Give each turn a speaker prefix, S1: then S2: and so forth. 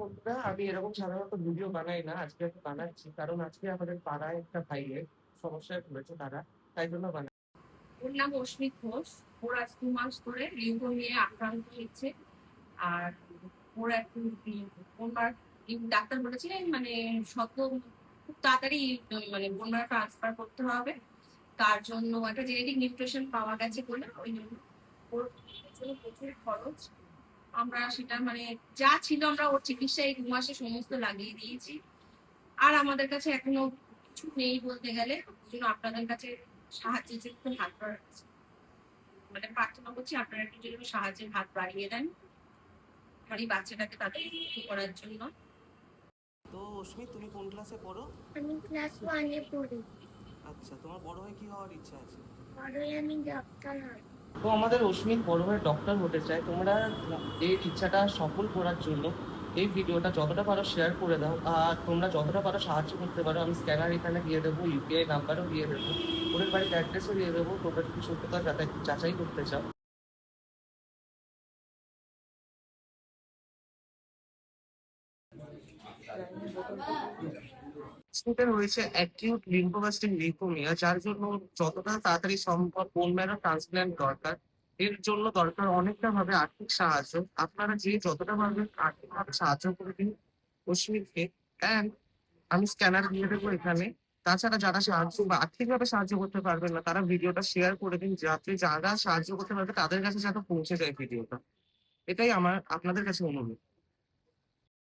S1: বন্ধুরা, আমি এরকম সাধারণত ভিডিও বানাই না। আজকে একটু বানাচ্ছি। কারণ আজকে আমাদের পাড়ায় একটা ভাইয়ের সমস্যায় পড়েছে তারা। তাই জন্য
S2: ওর নাম অস্মিত ঘোষ। ওর আজ 2 মাস ধরে লিউকোমিয়া আক্রান্ত হয়েছে। আর ওর একটু বোনমার ডাক্তার বলেছিলেন মানে খুব তাড়াতাড়ি মানে বোনমার ট্রান্সফার করতে হবে। তার জন্য একটা জেনেটিক নিউট্রিশন পাওয়া গেছে বলে ওই জন্য ওর জন্য প্রচুর খরচ। আমরা সেটা মানে যা ছিল আমরা ওর চিকিৎসায় 2 মাসে সমস্ত লাগিয়ে দিয়েছি। আর আমাদের কাছে এখনো কিছু নেই বলতে গেলে। ওই জন্য আপনাদের কাছে সাহায্যের জন্য একটু হাত বাড়াচ্ছি, মানে প্রার্থনা করছি আপনারা একটু যদি সাহায্যের হাত বাড়িয়ে দেন আমার এই বাচ্চাটাকে তাদের করার জন্য।
S3: তো অস্মিত, তুমি কোন ক্লাসে পড়ো?
S4: আমি ক্লাস 1-এ পড়ি।
S3: আচ্ছা, তোমার বড় হয়ে কি হওয়ার ইচ্ছা আছে?
S4: বড় হয়ে আমি ডাক্তার হই।
S1: তো আমাদের অশ্মিত বড় হয়ে ডক্টর হতে চায়। তোমরা এই ইচ্ছাটা সফল করার জন্য এই ভিডিওটা যতটা পারো শেয়ার করে দাও। আর তোমরা যতটা পারো সাহায্য করতে পারো। আমি স্ক্যানার এখানে দিয়ে দেবো, ইউপিআই নাম্বারও দিয়ে দেবো, ওদের বাড়ির অ্যাড্রেসও দিয়ে দেবো। তোমরা যদি সত্যতা যাচাই করতে চাও। স্মিথের হয়েছে অ্যাকিউট লিম্ফোব্লাস্টিক লিউকোমিয়া, যার জন্য যতটা তাড়াতাড়ি সম্ভব বোন ম্যারো ট্রান্সপ্ল্যান্ট দরকার। এর জন্য দরকার অনেকটা ভাবে আর্থিক সাহায্য। আপনারা যে যতটা পারবেন আর্থিকভাবে সাহায্য করে দিন অশ্মিতকে। অ্যান্ড আমি স্ক্যানার দিয়ে দেবো এখানে। তাছাড়া যারা সাহায্য বা আর্থিকভাবে সাহায্য করতে পারবেন না, তারা ভিডিওটা শেয়ার করে দিন, যাতে যারা সাহায্য করতে পারবে তাদের কাছে যাতে পৌঁছে যায় ভিডিওটা। এটাই আমার আপনাদের কাছে অনুরোধ।